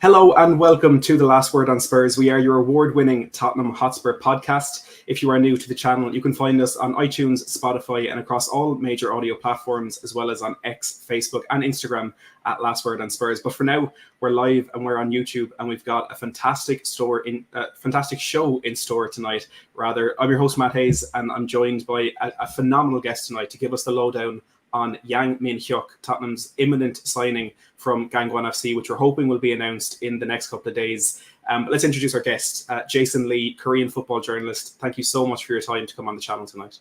Hello and welcome to the Last Word on Spurs. We are your award-winning Tottenham Hotspur podcast. If you are new to the channel, you can find us on iTunes, Spotify, and across all major audio platforms, as well as on X, Facebook, and Instagram at Last Word on Spurs. But for now, we're live and we're on YouTube, and we've got a fantastic show in store tonight. I'm your host Matt Hayes, and I'm joined by a phenomenal guest tonight to give us the lowdown on Yang Min-hyuk, Tottenham's imminent signing from Gangwon FC, which we're hoping will be announced in the next couple of days. But let's introduce our guest, Jason Lee, Korean football journalist. Thank you so much for your time to come on the channel tonight.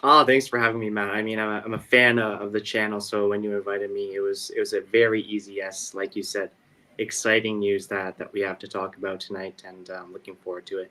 Oh, thanks for having me, Matt. I mean, I'm a fan of the channel, so when you invited me, it was a very easy yes. Like you said, exciting news that we have to talk about tonight, and looking forward to it.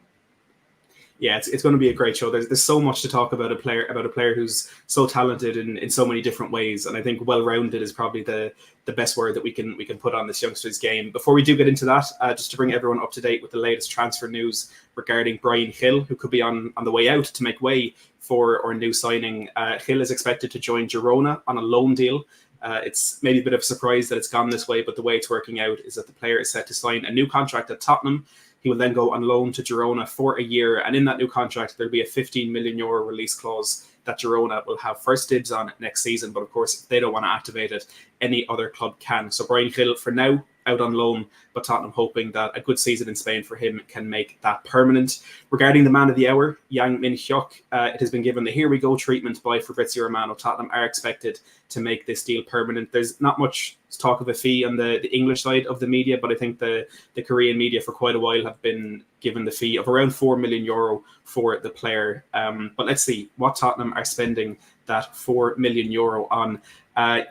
Yeah, it's going to be a great show. There's so much to talk about a player who's so talented in so many different ways, and I think well-rounded is probably the best word that we can put on this youngster's game. Before we do get into that, just to bring everyone up to date with the latest transfer news regarding Bryan Gil, who could be on the way out to make way for our new signing. Gil is expected to join Girona on a loan deal. It's maybe a bit of a surprise that it's gone this way, but the way it's working out is that the player is set to sign a new contract at Tottenham. He will then go on loan to Girona for a year, and in that new contract, there'll be a €15 million release clause that Girona will have first dibs on next season. But of course, if they don't want to activate it, any other club can. So Bryan Gil, for now, out on loan, but Tottenham hoping that a good season in Spain for him can make that permanent. Regarding the man of the hour, Yang Min-hyuk, it has been given the here we go treatment by Fabrizio Romano. Tottenham are expected to make this deal permanent. There's not much talk of a fee on the English side of the media, but I think the Korean media for quite a while have been given the fee of around €4 million for the player. But let's see what Tottenham are spending that €4 million on.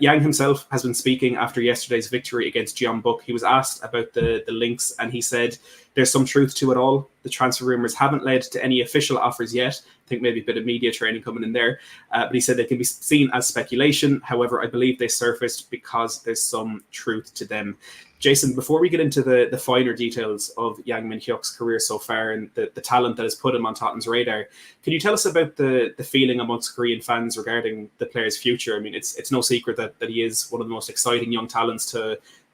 Yang himself has been speaking after yesterday's victory against Jeonbuk. He was asked about the links, and he said there's some truth to it all. The transfer rumours haven't led to any official offers yet. I think maybe a bit of media training coming in there. But he said they can be seen as speculation. However, I believe they surfaced because there's some truth to them. Jason, before we get into the finer details of Yang Min-hyuk's career so far and the talent that has put him on Tottenham's radar, can you tell us about the feeling amongst Korean fans regarding the player's future? I mean, it's no secret that he is one of the most exciting young talents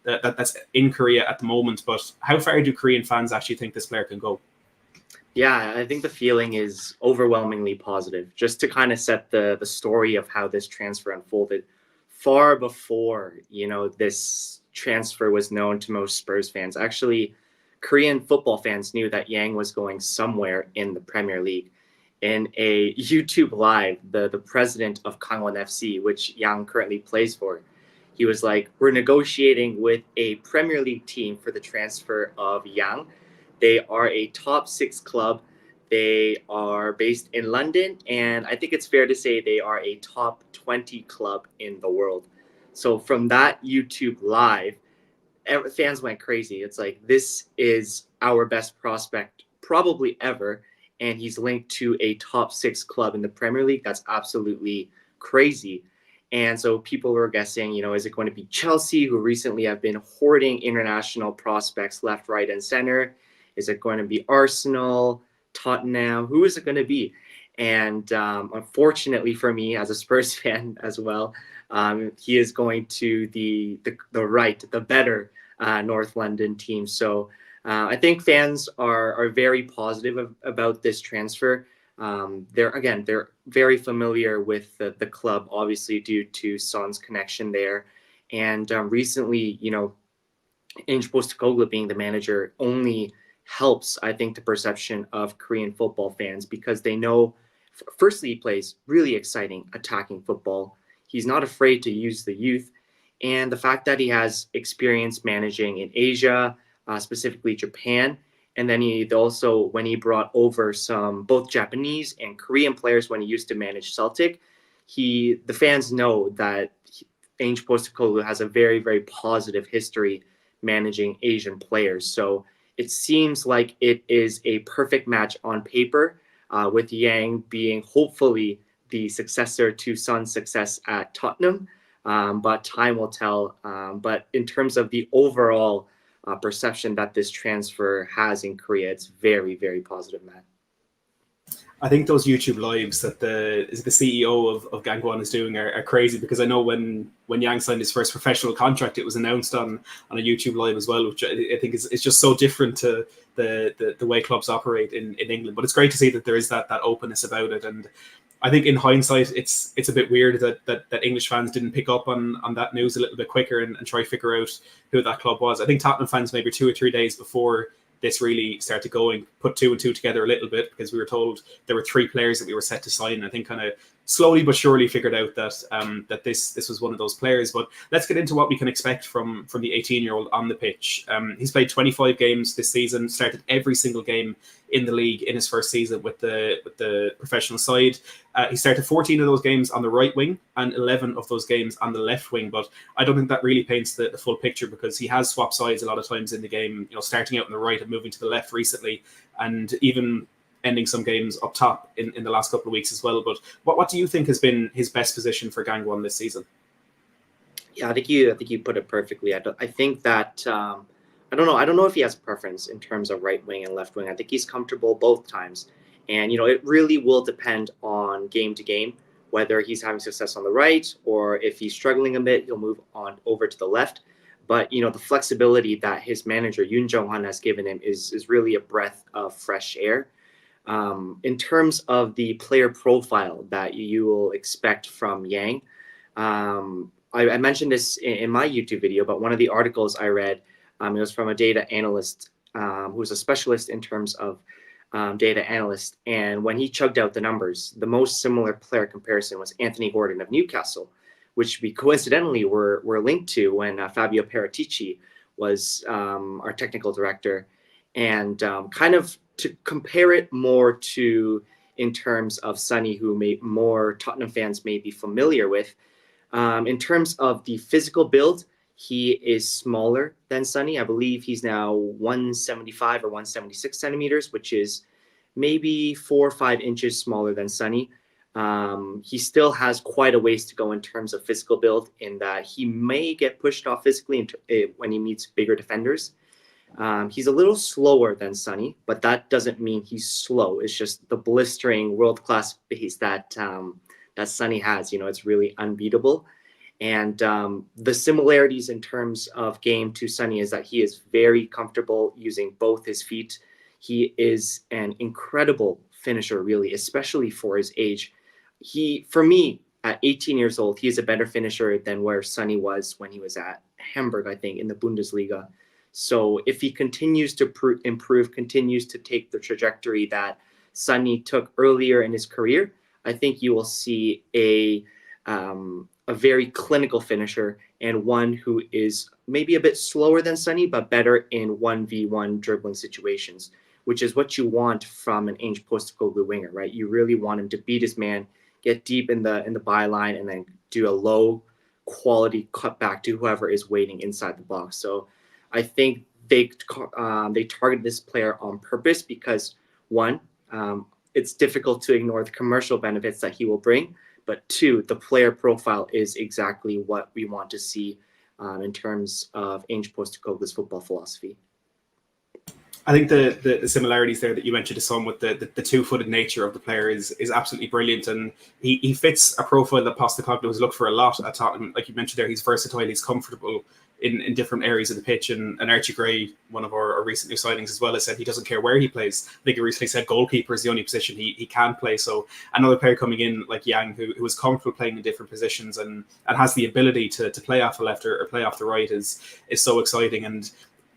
that's in Korea at the moment. But how far do Korean fans actually think this player can go? Yeah, I think the feeling is overwhelmingly positive. Just to kind of set the story of how this transfer unfolded, far before this transfer was known to most Spurs fans. Actually, Korean football fans knew that Yang was going somewhere in the Premier League. In a YouTube live, the president of Gangwon FC, which Yang currently plays for, he was like, we're negotiating with a Premier League team for the transfer of Yang. They are a top 6 club. They are based in London, and I think it's fair to say they are a top 20 club in the world. So from that YouTube live, fans went crazy. It's like, this is our best prospect probably ever, and he's linked to a top 6 club in the Premier League. That's absolutely crazy. And so people were guessing, is it going to be Chelsea, who recently have been hoarding international prospects left, right, and center? Is it going to be Arsenal, Tottenham? Who is it going to be? And unfortunately for me, as a Spurs fan as well, he is going to the better North London team. So I think fans are very positive about this transfer. They're very familiar with the club, obviously due to Son's connection there. And recently, 𝐅𝐸 Postecoglou being the manager only helps, I think, the perception of Korean football fans, because they know, firstly, he plays really exciting attacking football. He's not afraid to use the youth. And the fact that he has experience managing in Asia, specifically Japan, and then when he brought over some both Japanese and Korean players when he used to manage Celtic, the fans know that 𝐅𝐸 Postecoglou has a very, very positive history managing Asian players. So it seems like it is a perfect match on paper, with Yang being hopefully the successor to Son's success at Tottenham. But time will tell. But in terms of the overall perception that this transfer has in Korea, it's very, very positive, Matt. I think those YouTube lives that the CEO of Gangwon is doing are crazy, because I know when Yang signed his first professional contract, it was announced on a YouTube live as well, which I think is just so different to the way clubs operate in England. But it's great to see that there is that openness about it. And I think in hindsight, it's a bit weird that English fans didn't pick up on that news a little bit quicker and try to figure out who that club was. I think Tottenham fans maybe 2 or 3 days before this really started going, put 2 and 2 together a little bit, because we were told there were 3 players that we were set to sign. I think kind of slowly but surely figured out that that this was one of those players. But let's get into what we can expect from the 18-year-old on the pitch. He's played 25 games this season, started every single game in the league in his first season with the professional side. He started 14 of those games on the right wing and 11 of those games on the left wing. But I don't think that really paints the full picture, because he has swapped sides a lot of times in the game, starting out on the right and moving to the left recently, and even ending some games up top in the last couple of weeks as well. But what do you think has been his best position for Gangwon this season? Yeah, I think you put it perfectly. I think that I don't know if he has preference in terms of right wing and left wing. I think he's comfortable both times, and it really will depend on game to game whether he's having success on the right, or if he's struggling a bit, he'll move on over to the left. But the flexibility that his manager Yoon Jong-han has given him is really a breath of fresh air. In terms of the player profile that you will expect from Yang, I mentioned this in my YouTube video, but one of the articles I read, it was from a data analyst who's a specialist in terms of data analyst. And when he chugged out the numbers, the most similar player comparison was Anthony Gordon of Newcastle, which we coincidentally were linked to when Fabio Paratici was our technical director. And kind of to compare it more to in terms of Sonny, who more Tottenham fans may be familiar with. In terms of the physical build, he is smaller than Sonny. I believe he's now 175 or 176 centimeters, which is maybe 4 or 5 inches smaller than Sonny. He still has quite a ways to go in terms of physical build, in that he may get pushed off physically when he meets bigger defenders. He's a little slower than Sonny, but that doesn't mean he's slow. It's just the blistering world-class pace that Sonny has. It's really unbeatable. And the similarities in terms of game to Sonny is that he is very comfortable using both his feet. He is an incredible finisher, really, especially for his age. For me, at 18 years old, he is a better finisher than where Sonny was when he was at Hamburg, I think, in the Bundesliga. So if he continues to improve, continues to take the trajectory that Sonny took earlier in his career, I think you will see a very clinical finisher, and one who is maybe a bit slower than Sonny, but better in 1v1 dribbling situations, which is what you want from an 𝐻 Postecoglou winger, right? You really want him to beat his man, get deep in the byline, and then do a low quality cutback to whoever is waiting inside the box. So I think they targeted this player on purpose because, one, it's difficult to ignore the commercial benefits that he will bring, but 2, the player profile is exactly what we want to see in terms of 𝐻 Postecoglou's football philosophy. I think the similarities there that you mentioned to some with the 2-footed nature of the player is absolutely brilliant, and he fits a profile that Postecoglou has looked for a lot at Tottenham. Like you mentioned there, he's versatile, he's comfortable in different areas of the pitch, and 𝐅𝐸 Gray, one of our recent new signings as well, has said he doesn't care where he plays. I think he recently said goalkeeper is the only position he can play. So another player coming in like Yang, who is comfortable playing in different positions and has the ability to play off the left or play off the right is so exciting. And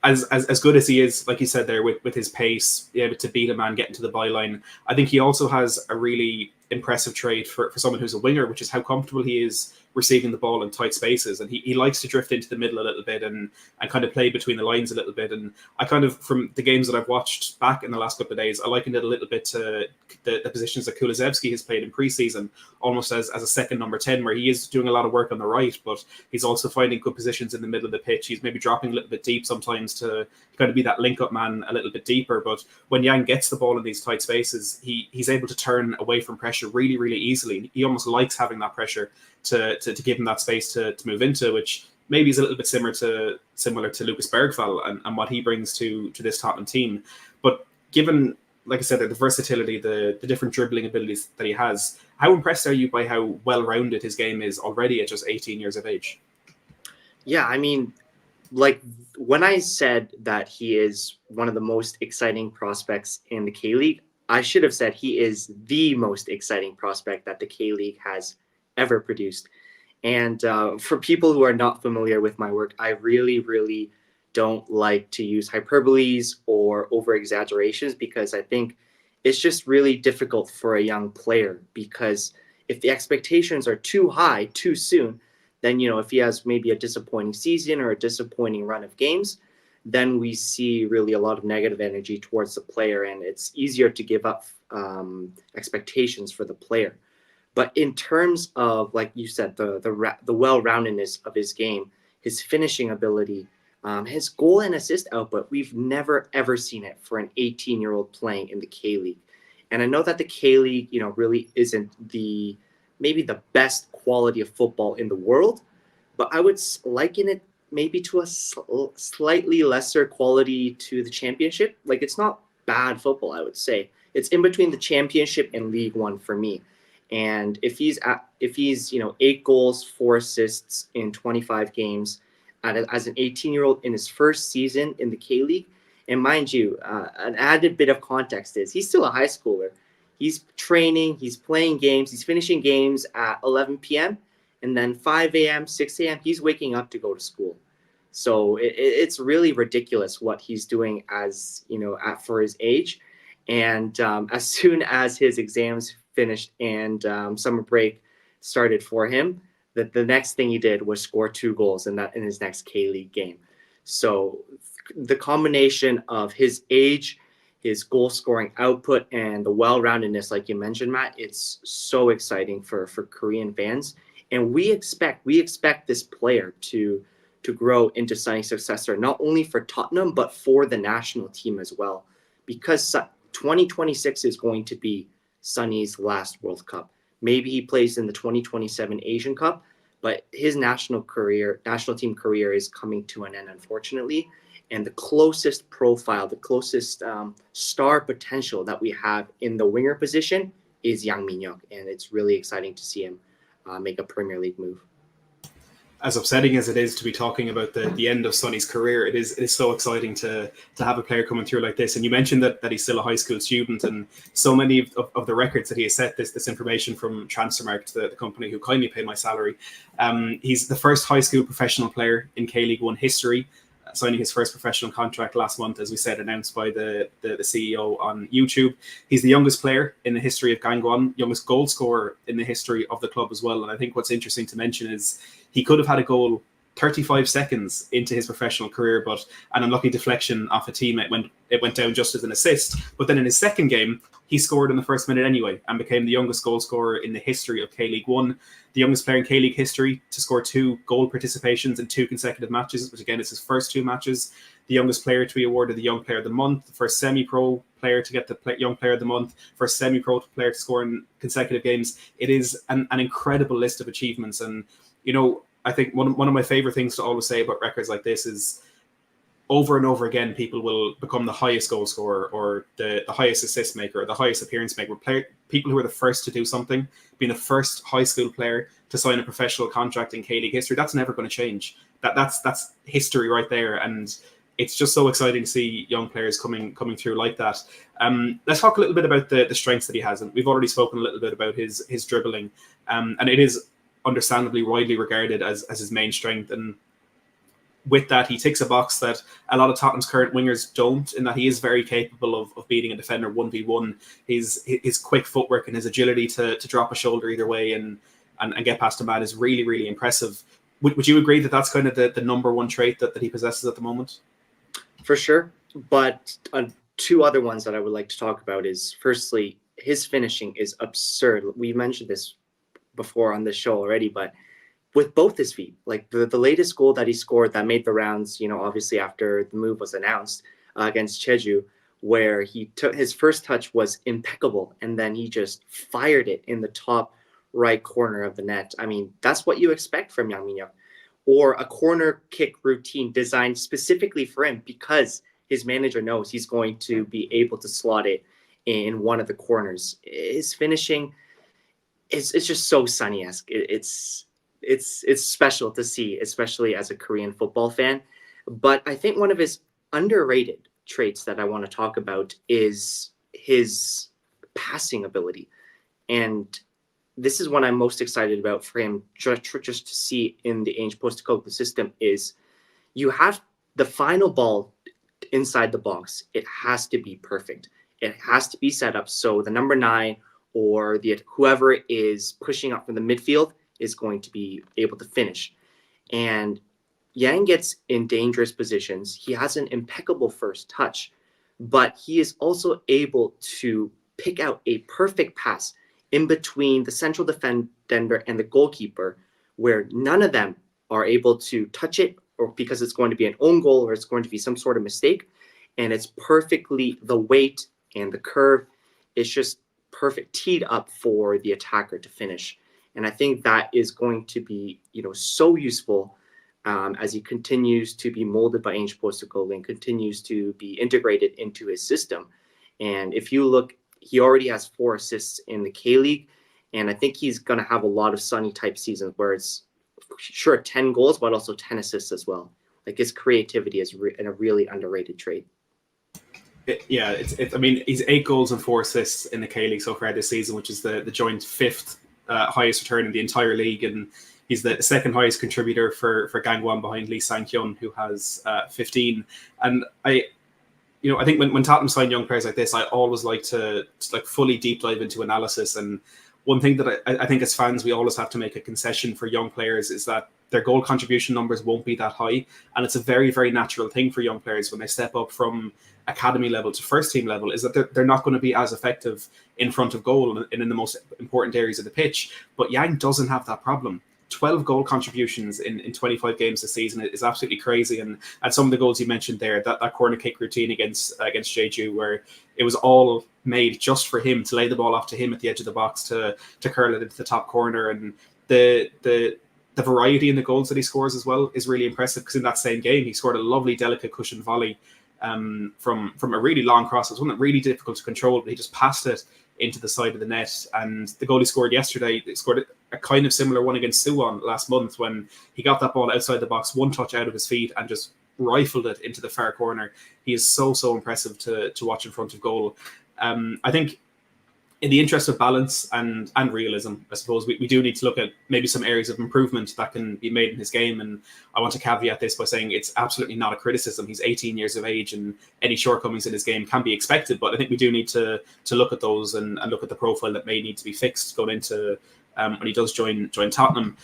as good as he is, like you said there, with his pace, able to beat a man, get into the byline, I think he also has a really impressive trait for someone who's a winger, which is how comfortable he is receiving the ball in tight spaces. And he likes to drift into the middle a little bit and kind of play between the lines a little bit. And I kind of, from the games that I've watched back in the last couple of days, I likened it a little bit to the positions that 𝐀𝐬𝐧𝐭𝐀𝐬𝐧𝐭 has played in pre-season, almost as a second number 10, where he is doing a lot of work on the right, but he's also finding good positions in the middle of the pitch. He's maybe dropping a little bit deep sometimes to kind of be that link-up man a little bit deeper. But when Yang gets the ball in these tight spaces, he's able to turn away from pressure really, really easily. He almost likes having that pressure to give him that space to move into, which maybe is a little bit similar to Lucas Bergvall and what he brings to this Tottenham team. But given like I said, the versatility, the different dribbling abilities that he has. How impressed are you by how well-rounded his game is already at just 18 years of age? Yeah, I mean, like when I said that he is one of the most exciting prospects in the K-League, I should have said he is the most exciting prospect that the K-League has ever produced. And for people who are not familiar with my work, I really, really don't like to use hyperboles or over exaggerations, because I think it's just really difficult for a young player, because if the expectations are too high too soon, then, if he has maybe a disappointing season or a disappointing run of games, then we see really a lot of negative energy towards the player, and it's easier to give up expectations for the player. But in terms of, like you said, the well-roundedness of his game, his finishing ability, his goal and assist output, we've never, ever seen it for an 18-year-old playing in the K-League. And I know that the K-League, really isn't maybe the best quality of football in the world, but I would liken it maybe to a slightly lesser quality to the championship. Like, it's not bad football, I would say. It's in between the championship and League One for me. And if he's 8 goals, 4 assists in 25 games as an 18-year-old in his first season in the K-League, and mind you, an added bit of context is he's still a high schooler. He's training, he's playing games, he's finishing games at 11 p.m. and then 5 a.m., 6 a.m., he's waking up to go to school. So it's really ridiculous what he's doing for his age. And as soon as his exams finished and summer break started for him, the next thing he did was score 2 goals in his next K-League game. So the combination of his age, his goal scoring output, and the well-roundedness, like you mentioned, Matt, it's so exciting for Korean fans. And we expect this player to grow into Sonny's successor, not only for Tottenham, but for the national team as well. Because 2026 is going to be Sonny's last World Cup. Maybe he plays in the 2027 Asian Cup, but his national team career is coming to an end, unfortunately. And the closest profile, the closest star potential that we have in the winger position is Yang Min-hyuk. And it's really exciting to see him make a Premier League move. As upsetting as it is to be talking about the end of Sonny's career, it is so exciting to have a player coming through like this. And you mentioned that he's still a high school student, and so many of the records that he has set, this information from Transfermarkt, the company who kindly pay my salary. He's the first high school professional player in K-League One history, signing his first professional contract last month, as we said, announced by the CEO on YouTube. He's the youngest player in the history of Gangwon, youngest goal scorer in the history of the club as well. And I think what's interesting to mention is he could have had a goal 35 seconds into his professional career, but an unlucky deflection off a teammate it went down just as an assist. But then in his second game, he scored in the first minute anyway and became the youngest goal scorer in the history of K-League One, the youngest player in K-League history to score 2 goal participations in 2 consecutive matches, which again is his first 2 matches, the youngest player to be awarded the Young Player of the Month, the first semi-pro player to get the Young Player of the Month, first semi-pro player to score in consecutive games. It is an incredible list of achievements. And, I think one of my favorite things to always say about records like this is over and over again, people will become the highest goal scorer or the highest assist maker or the highest appearance maker. People who are the first to do something, being the first high school player to sign a professional contract in K-League history, that's never going to change. That's history right there. And it's just so exciting to see young players coming through like that. Let's talk a little bit about the strengths that he has. And we've already spoken a little bit about his dribbling. And it is understandably widely regarded as his main strength. And with that, he ticks a box that a lot of Tottenham's current wingers don't, in that he is very capable of beating a defender 1v1. His quick footwork and his agility to drop a shoulder either way and get past a man is really, really impressive. Would you agree that that's kind of the number one trait that he possesses at the moment? For sure. But 2 other ones that I would like to talk about is, firstly, his finishing is absurd. We mentioned this before on this show already, but with both his feet, like the latest goal that he scored that made the rounds, obviously after the move was announced against 𝐤𝐥, where he took his first touch was impeccable, and then he just fired it in the top right corner of the net. I mean, that's what you expect from Yang Min-hyuk. Or a corner kick routine designed specifically for him, because his manager knows he's going to be able to slot it in one of the corners. His finishing is just so Sonny-esque. It's special to see, especially as a Korean football fan. But I think one of his underrated traits that I want to talk about is his passing ability. And this is what I'm most excited about for him just to see in the 𝐻 system is you have the final ball inside the box. It has to be perfect. It has to be set up so the number 9 or whoever is pushing up from the midfield is going to be able to finish. And Yang gets in dangerous positions. He has an impeccable first touch, but he is also able to pick out a perfect pass in between the central defender and the goalkeeper, where none of them are able to touch it, or because it's going to be an own goal or it's going to be some sort of mistake. And it's perfectly, the weight and the curve, it's just perfect, teed up for the attacker to finish. And I think that is going to be, so useful as he continues to be molded by 𝐻 and continues to be integrated into his system. And if you look, he already has 4 assists in the K-League, and I think he's going to have a lot of Sonny type seasons where it's sure 10 goals, but also 10 assists as well. Like, his creativity is a really underrated trait. I mean, he's 8 goals and 4 assists in the K-League so far this season, which is the joint 5th highest return in the entire league, and he's the second highest contributor for Gangwon behind 𝐷𝐸, who has 15. And I think when Tottenham sign young players like this, I always like to fully deep dive into analysis. And one thing that I think as fans we always have to make a concession for young players is that their goal contribution numbers won't be that high, and it's a very, very natural thing for young players when they step up from academy level to first team level, is that they're not going to be as effective in front of goal and in the most important areas of the pitch. But Yang doesn't have that problem. 12 goal contributions in 25 games this season is absolutely crazy. And some of the goals you mentioned there, that corner kick routine against 𝐻𝐸𝐬, where it was all made just for him to lay the ball off to him at the edge of the box to curl it into the top corner. And the variety in the goals that he scores as well is really impressive, because in that same game he scored a lovely delicate cushion volley from a really long cross. It was one that really difficult to control, but he just passed it into the side of the net. And the goal he scored yesterday, he scored a kind of similar one against Suwon last month, when he got that ball outside the box, one touch out of his feet, and just rifled it into the far corner. He is so impressive to watch in front of goal. I think in the interest of balance and realism, I suppose we do need to look at maybe some areas of improvement that can be made in his game. And I want to caveat this by saying it's absolutely not a criticism. He's 18 years of age, and any shortcomings in his game can be expected. But I think we do need to look at those and look at the profile that may need to be fixed going into when he does join Tottenham.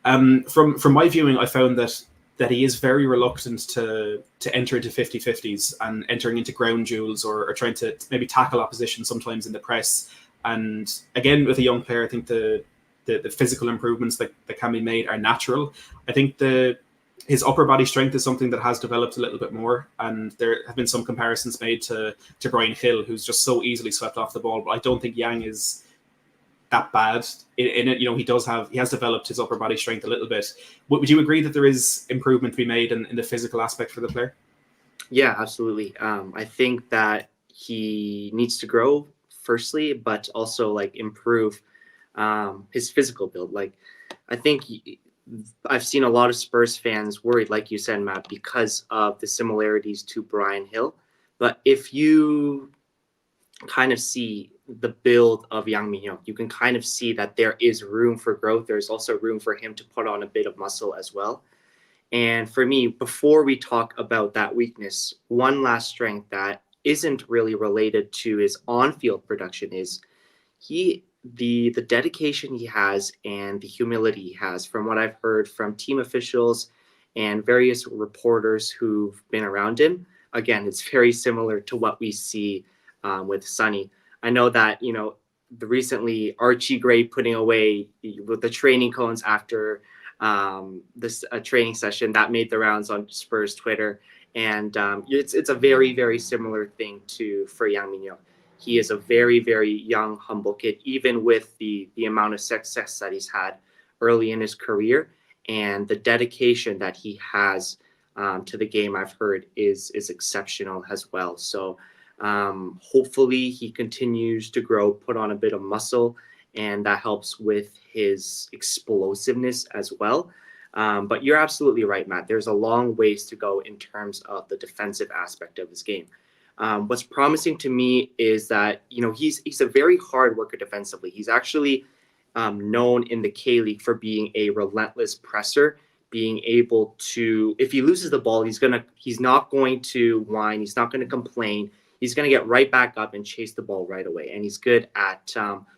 From my viewing, I found that he is very reluctant to enter into 50-50s and entering into ground duels or trying to maybe tackle opposition sometimes in the press. And again, with a young player, I think the physical improvements that can be made are natural. I think his upper body strength is something that has developed a little bit more, and there have been some comparisons made to Bryan Hill, who's just so easily swept off the ball. But I don't think Yang is that bad in it. He has developed his upper body strength a little bit. Would you agree that there is improvement to be made in the physical aspect for the player? Yeah, absolutely. I think that he needs to grow firstly, but also improve his physical build. I think I've seen a lot of Spurs fans worried, like you said, Matt, because of the similarities to Bryan Hill. But if you kind of see the build of Yang Min-hyuk, you can kind of see that there is room for growth. There's also room for him to put on a bit of muscle as well. And for me, before we talk about that weakness, one last strength that isn't really related to his on-field production is the dedication he has and the humility he has. From what I've heard from team officials and various reporters who've been around him, again, it's very similar to what we see with Sonny. I know that, the recently Archie Gray putting away with the training cones after this training session that made the rounds on Spurs Twitter. And it's a very, very similar thing for Yang Min-hyuk. He is a very, very young, humble kid, even with the amount of success that he's had early in his career, and the dedication that he has to the game, I've heard, is exceptional as well. So Hopefully he continues to grow, put on a bit of muscle, and that helps with his explosiveness as well. But you're absolutely right, Matt. There's a long ways to go in terms of the defensive aspect of his game. What's promising to me is that, you know, he's a very hard worker defensively. He's actually known in the K-League for being a relentless presser, being able to, if he loses the ball, he's not going to whine, he's not going to complain. He's going to get right back up and chase the ball right away. And he's good at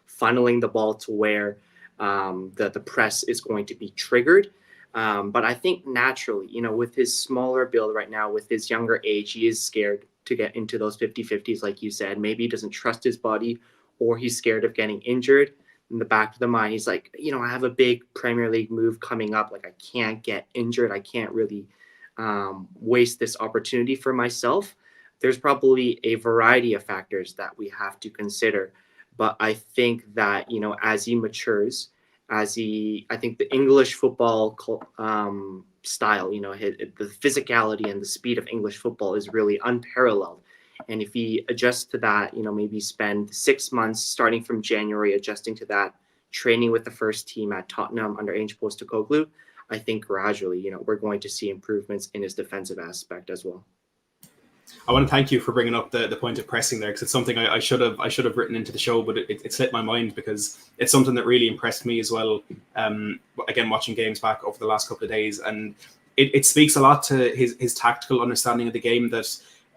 funneling the ball to where the press is going to be triggered. But I think naturally, you know, with his smaller build right now, with his younger age, he is scared to get into those 50-50s, like you said. Maybe he doesn't trust his body, or he's scared of getting injured. In the back of the mind, he's like, you know, I have a big Premier League move coming up. Like, I can't get injured. I can't really waste this opportunity for myself. There's probably a variety of factors that we have to consider. But I think that, you know, as he matures, I think the English football style, you know, the physicality and the speed of English football is really unparalleled. And if he adjusts to that, you know, maybe spend 6 months starting from January adjusting to that, training with the first team at Tottenham under 𝐻 Postecoglou, I think gradually, you know, we're going to see improvements in his defensive aspect as well. I want to thank you for bringing up the point of pressing there, because it's something I should have written into the show, but it slipped my mind, because it's something that really impressed me as well. Again, watching games back over the last couple of days, and it speaks a lot to his tactical understanding of the game, that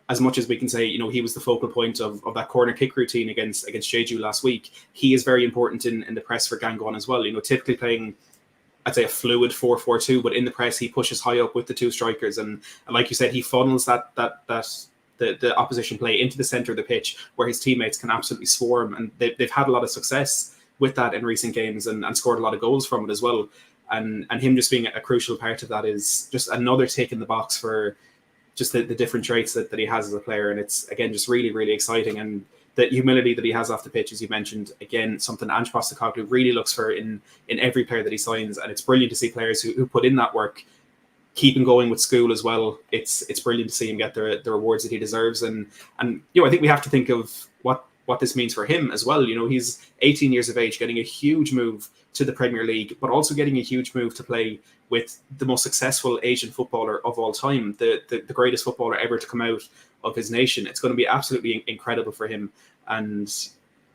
as much as we can say, you know, he was the focal point of that corner kick routine against 𝐻𝐸 last week, he is very important in the press for Gangwon as well. You know, typically playing, I'd say, a fluid 4-4-2, but in the press he pushes high up with the two strikers, and like you said, he funnels the opposition play into the center of the pitch, where his teammates can absolutely swarm, and they've had a lot of success with that in recent games, and scored a lot of goals from it as well. And him just being a crucial part of that is just another tick in the box for just the different traits that he has as a player. And it's, again, just really, really exciting. And the humility that he has off the pitch, as you mentioned, again, something 𝐻 Postecoglou really looks for in every player that he signs. And it's brilliant to see players who put in that work keeping going with school as well. It's brilliant to see him get the rewards that he deserves. And you know, I think we have to think of what this means for him as well. You know, he's 18 years of age, getting a huge move to the Premier League, but also getting a huge move to play with the most successful Asian footballer of all time, the greatest footballer ever to come out of his nation. It's going to be absolutely incredible for him, and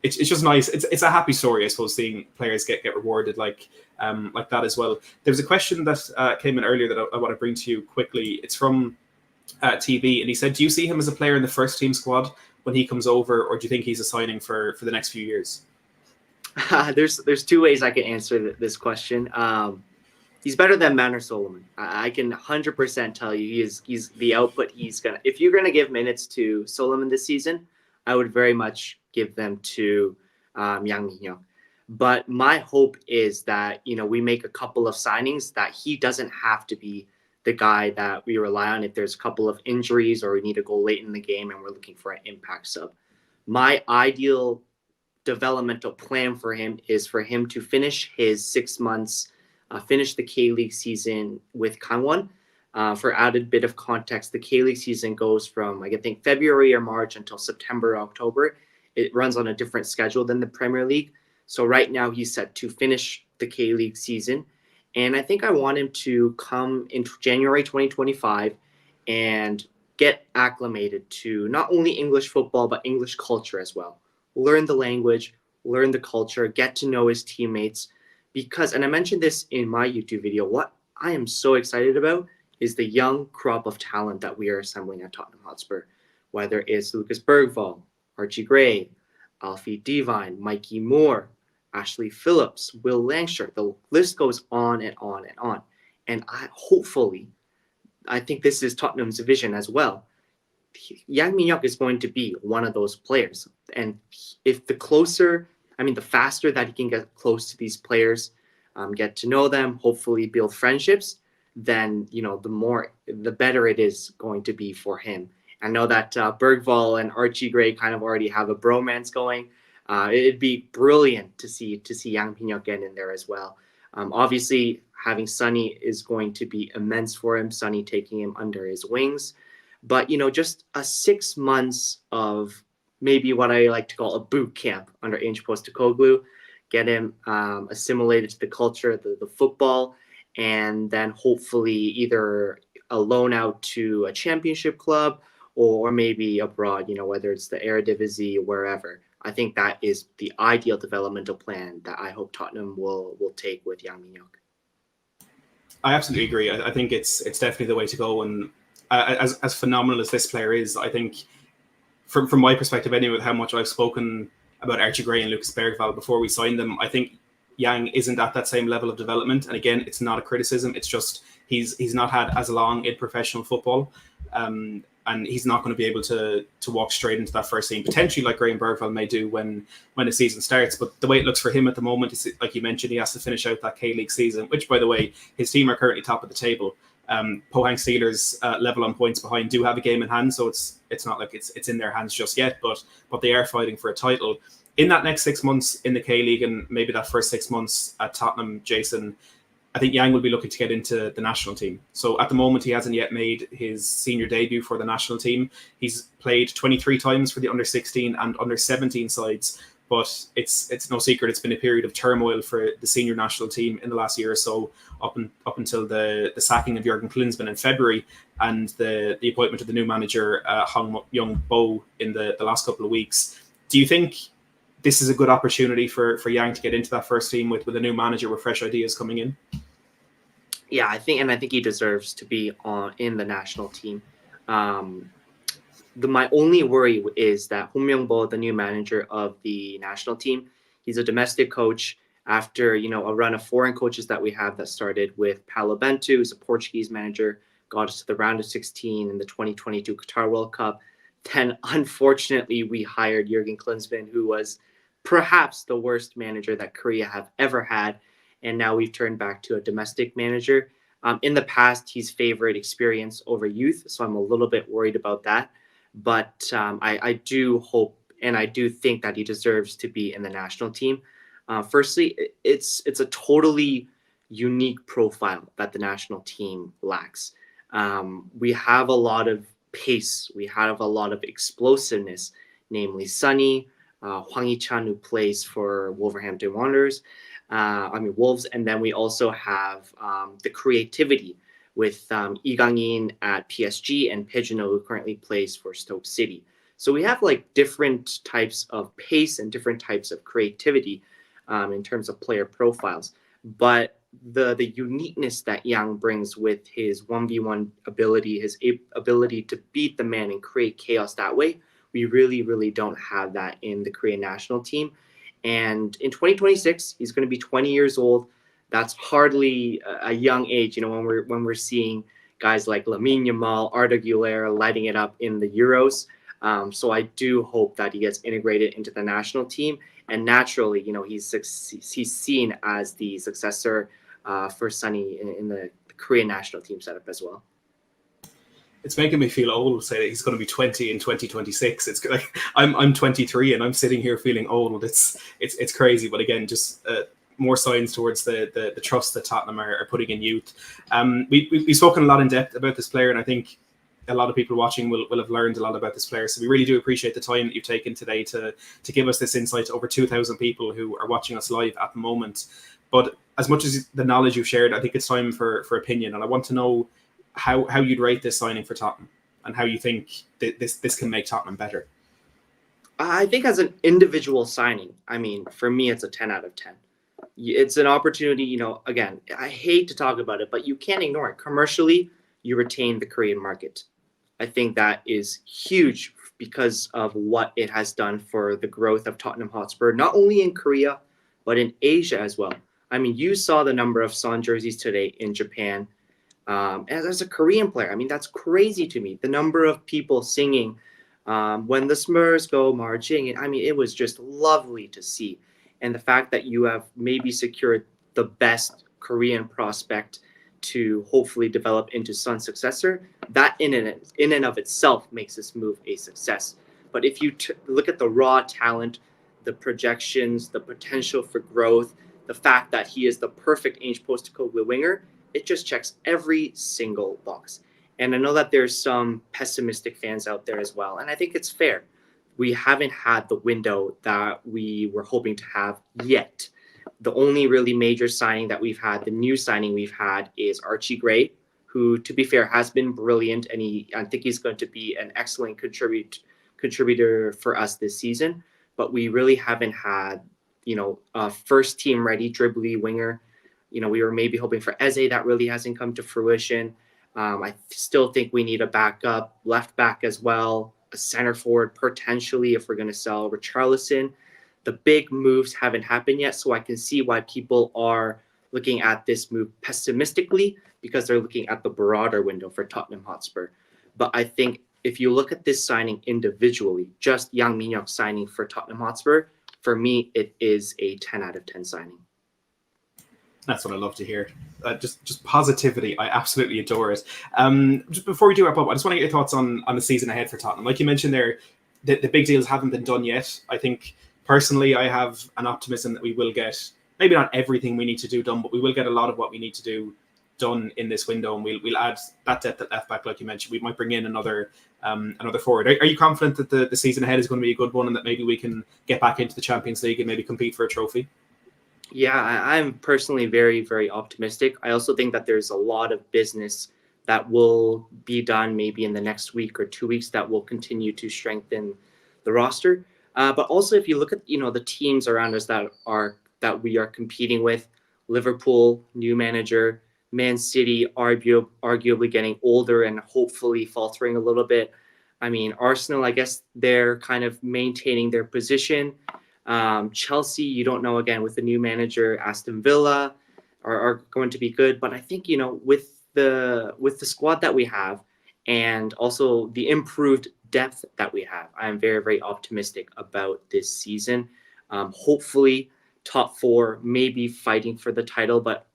it's just nice. It's a happy story, I suppose, seeing players get rewarded like that as well. There's a question that came in earlier that I want to bring to you quickly. It's from TV, and he said, do you see him as a player in the first team squad when he comes over, or do you think he's a signing for the next few years? There's two ways I can answer this question. He's better than Manor Solomon. I can 100% tell you he's the output he's gonna. If you're gonna give minutes to Solomon this season, I would very much give them to Yang Min-hyuk. But my hope is that, you know, we make a couple of signings that he doesn't have to be the guy that we rely on if there's a couple of injuries or we need to go late in the game and we're looking for an impact sub. My ideal developmental plan for him is for him to finish his 6 months, finish the K-League season with Gangwon. For added bit of context, the K-League season goes from, I think, February or March until September, October. It runs on a different schedule than the Premier League. So right now he's set to finish the K-League season. And I think I want him to come in January 2025 and get acclimated to not only English football, but English culture as well. Learn the language, learn the culture, get to know his teammates. Because, and I mentioned this in my YouTube video, what I am so excited about is the young crop of talent that we are assembling at Tottenham Hotspur. Whether it's Lucas Bergvall, Archie Gray, Alfie Devine, Mikey Moore, Ashley Phillips, Will Langshire. The list goes on and on and on. And I think this is Tottenham's vision as well. Yang Min-hyuk is going to be one of those players. And if the faster that he can get close to these players, get to know them, hopefully build friendships, then, you know, the better it is going to be for him. I know that Bergvall and Archie Gray kind of already have a bromance going. It'd be brilliant to see Yang Min-hyuk get in there as well. Obviously, having Sonny is going to be immense for him, Sonny taking him under his wings. But, just a 6 months of maybe what I like to call a boot camp under 𝐻 Postecoglou, get him assimilated to the culture, the football, and then hopefully either a loan out to a championship club or maybe abroad, whether it's the Eredivisie or wherever. I think that is the ideal developmental plan that I hope Tottenham will take with Yang Min-hyuk. I absolutely agree. I think it's definitely the way to go. And as phenomenal as this player is, I think from my perspective anyway, with how much I've spoken about Archie Gray and Lucas Bergvall before we signed them, I think Yang isn't at that same level of development. And again, it's not a criticism. It's just he's not had as long in professional football. And he's not going to be able to walk straight into that first team, potentially like Graham Bergvall may do when the season starts. But the way it looks for him at the moment is, like you mentioned, he has to finish out that K-League season, which, by the way, his team are currently top of the table. Pohang Steelers, level on points behind, do have a game in hand, so it's not like it's in their hands just yet, but they are fighting for a title. In that next 6 months in the K-League and maybe that first 6 months at Tottenham, Jason, I think Yang will be looking to get into the national team. So at the moment, he hasn't yet made his senior debut for the national team. He's played 23 times for the under-16 and under-17 sides, but it's no secret it's been a period of turmoil for the senior national team in the last year or so, up until the sacking of 𝐷𝐿 Klinsmann in February and the appointment of the new manager, 𝐷𝐿 Yang in the last couple of weeks. Do you think this is a good opportunity for Yang to get into that first team with a new manager with fresh ideas coming in? Yeah, I think he deserves to be in the national team. My only worry is that Hong Myung-bo, the new manager of the national team, he's a domestic coach after a run of foreign coaches that we have that started with Paulo Bento, who's a Portuguese manager, got us to the round of 16 in the 2022 Qatar World Cup. Then, unfortunately, we hired 𝐷𝐿 Klinsmann, who was perhaps the worst manager that Korea have ever had. And now we've turned back to a domestic manager. In the past, he's favored experience over youth, so I'm a little bit worried about that. But I do hope and I do think that he deserves to be in the national team. Firstly, it's a totally unique profile that the national team lacks. We have a lot of pace. We have a lot of explosiveness, namely Sonny, Hwang Hee-chan, who plays for Wolverhampton Wanderers. Wolves, and then we also have the creativity with Lee Gang-in at PSG and Pejino, who currently plays for Stoke City. So we have like different types of pace and different types of creativity in terms of player profiles. But the uniqueness that Yang brings with his 1v1 ability, his ability to beat the man and create chaos that way, we really, really don't have that in the Korean national team. And in 2026, he's going to be 20 years old. That's hardly a young age, when we're seeing guys like Lamine Yamal, Arda Güler lighting it up in the Euros. So I do hope that he gets integrated into the national team, and naturally, he's seen as the successor for Sonny in the Korean national team setup as well. It's making me feel old to say that he's going to be 20 in 2026. It's like I'm 23 and I'm sitting here feeling old. It's crazy, but again, just more signs towards the trust that Tottenham are putting in youth. We've spoken a lot in depth about this player, and I think a lot of people watching will have learned a lot about this player. So we really do appreciate the time that you've taken today to give us this insight to over 2,000 people who are watching us live at the moment. But as much as the knowledge you've shared, I think it's time for opinion, and I want to know how you'd rate this signing for Tottenham and how you think this can make Tottenham better. I think as an individual signing, for me, it's a 10 out of 10. It's an opportunity, again, I hate to talk about it, but you can't ignore it. Commercially, you retain the Korean market. I think that is huge because of what it has done for the growth of Tottenham Hotspur, not only in Korea, but in Asia as well. You saw the number of Son jerseys today in Japan. As a Korean player, that's crazy to me. The number of people singing when the Spurs go marching. It was just lovely to see. And the fact that you have maybe secured the best Korean prospect to hopefully develop into Son's successor, that in and of itself makes this move a success. But if you look at the raw talent, the projections, the potential for growth, the fact that he is the perfect 𝐻 Postecoglou winger, it just checks every single box. And I know that there's some pessimistic fans out there as well. And I think it's fair. We haven't had the window that we were hoping to have yet. The only really major signing that we've had, the new signing we've had, is Archie Gray, who, to be fair, has been brilliant. And I think he's going to be an excellent contributor for us this season. But we really haven't had, a first team ready dribbly winger. We were maybe hoping for 𝐂𝐬𝐧𝐭𝐞𝐬. That really hasn't come to fruition. I still think we need a backup, left back as well, a center forward potentially if we're going to sell Richarlison. The big moves haven't happened yet, so I can see why people are looking at this move pessimistically, because they're looking at the broader window for Tottenham Hotspur. But I think if you look at this signing individually, just Yang Min-hyuk signing for Tottenham Hotspur, for me, it is a 10 out of 10 signing. That's what I love to hear. Just positivity. I absolutely adore it. Just before we do wrap up, I just want to get your thoughts on the season ahead for Tottenham. Like you mentioned there, the big deals haven't been done yet. I think personally, I have an optimism that we will get maybe not everything we need to do done, but we will get a lot of what we need to do done in this window, and we'll add that depth at left back, like you mentioned. We might bring in another forward. Are you confident that the season ahead is going to be a good one, and that maybe we can get back into the Champions League and maybe compete for a trophy? Yeah, I'm personally very, very optimistic. I also think that there's a lot of business that will be done maybe in the next week or 2 weeks that will continue to strengthen the roster. But also, if you look at the teams around us that we are competing with, Liverpool, new manager, Man City, arguably getting older and hopefully faltering a little bit. I mean, Arsenal, I guess they're kind of maintaining their position. Chelsea, you don't know, again, with the new manager. Aston Villa are going to be good, but I think with the squad that we have, and also the improved depth that we have, I am very, very optimistic about this season. Hopefully top four, maybe fighting for the title, but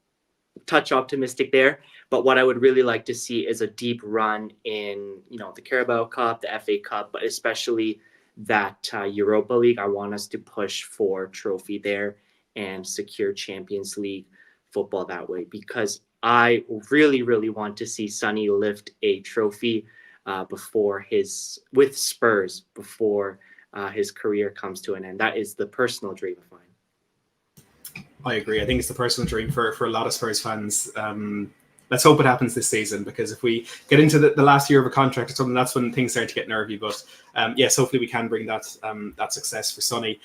touch optimistic there. But what I would really like to see is a deep run in the Carabao Cup, the FA Cup, but especially that Europa League. I want us to push for trophy there and secure Champions League football that way, because I really, really want to see Sonny lift a trophy with Spurs before his career comes to an end. That is the personal dream of mine. I agree. I think it's the personal dream for a lot of Spurs fans. Let's hope it happens this season, because if we get into the last year of a contract or something, that's when things start to get nervy. But yes, hopefully we can bring that success for Sonny.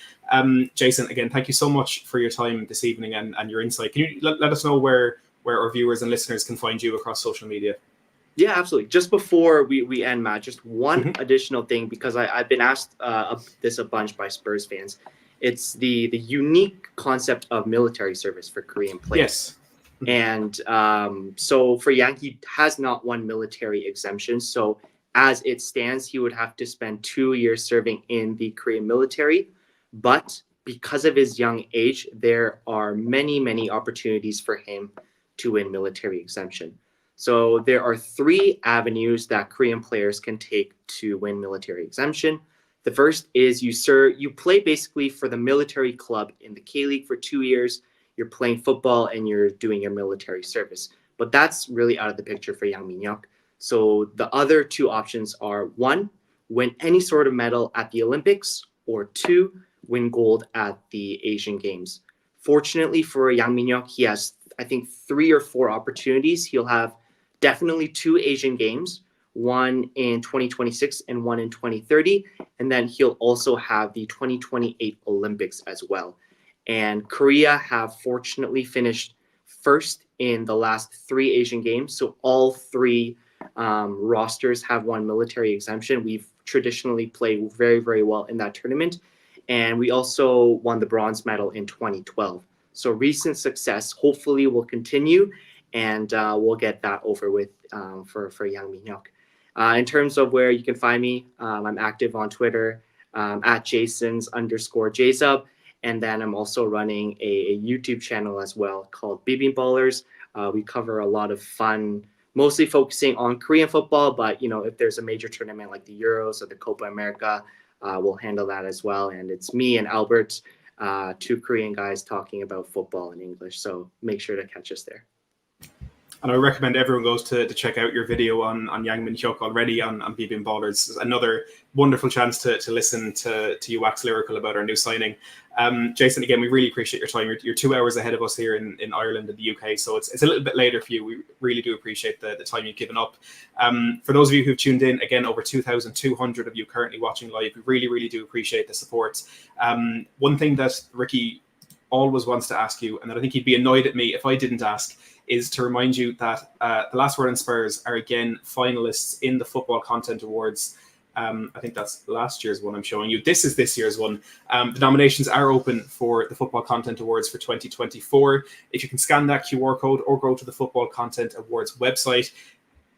Jason, again, thank you so much for your time this evening and your insight. Can you let us know where our viewers and listeners can find you across social media? Yeah, absolutely. Just before we end, Matt, just one additional thing, because I've been asked this a bunch by Spurs fans. It's the unique concept of military service for Korean players. Yes. And so for Yang, he has not won military exemption. So as it stands, he would have to spend 2 years serving in the Korean military. But because of his young age, there are many, many opportunities for him to win military exemption. So there are 3 avenues that Korean players can take to win military exemption. The first is you play basically for the military club in the K-League for 2 years. You're playing football and you're doing your military service. But that's really out of the picture for Yang Min-hyuk. So the other 2 options are, 1, win any sort of medal at the Olympics, or 2, win gold at the Asian Games. Fortunately for Yang Min-hyuk, he has, I think, 3 or 4 opportunities. He'll have definitely 2 Asian Games, one in 2026 and one in 2030. And then he'll also have the 2028 Olympics as well. And Korea have fortunately finished first in the last 3 Asian Games. So all 3 rosters have won military exemption. We've traditionally played very, very well in that tournament. And we also won the bronze medal in 2012. So recent success hopefully will continue, and we'll get that over with for Yang Min-hyuk. In terms of where you can find me, I'm active on Twitter at Jasons_JZub. And then I'm also running a YouTube channel as well called Bibimballers. We cover a lot of fun, mostly focusing on Korean football. But, if there's a major tournament like the Euros or the Copa America, we'll handle that as well. And it's me and Albert, 2 Korean guys talking about football in English. So make sure to catch us there. And I recommend everyone goes to check out your video on Yang Min-hyuk already on BBM Ballers. It's another wonderful chance to listen to you wax lyrical about our new signing. Jason, again, we really appreciate your time. You're 2 hours ahead of us here in Ireland and the UK, so it's a little bit later for you. We really do appreciate the time you've given up. For those of you who've tuned in, again, over 2,200 of you currently watching live, we really, really do appreciate the support. One thing that Ricky always wants to ask you, and that I think he'd be annoyed at me if I didn't ask, is to remind you that the Last Word on Spurs are again finalists in the Football Content Awards. I think that's last year's one I'm showing you. This is this year's one. The nominations are open for the Football Content Awards for 2024. If you can scan that QR code or go to the Football Content Awards website,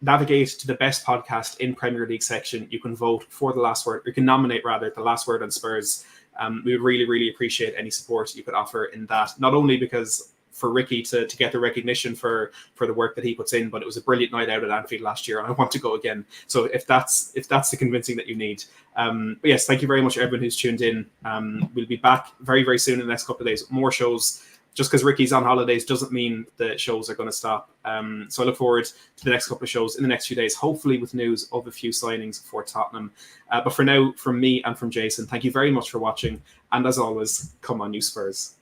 navigate to the best podcast in Premier League section. You can vote for the last word. You can nominate, rather, the Last Word on Spurs. We would really, really appreciate any support you could offer in that. Not only because for Ricky to get the recognition for the work that he puts in, but it was a brilliant night out at Anfield last year, and I want to go again. So if that's the convincing that you need, but yes, thank you very much everyone who's tuned in. We'll be back very, very soon in the next couple of days. More shows. Just because Ricky's on holidays doesn't mean the shows are going to stop. So I look forward to the next couple of shows in the next few days, hopefully with news of a few signings for Tottenham. But for now, from me and from Jason, thank you very much for watching. And as always, come on, you Spurs.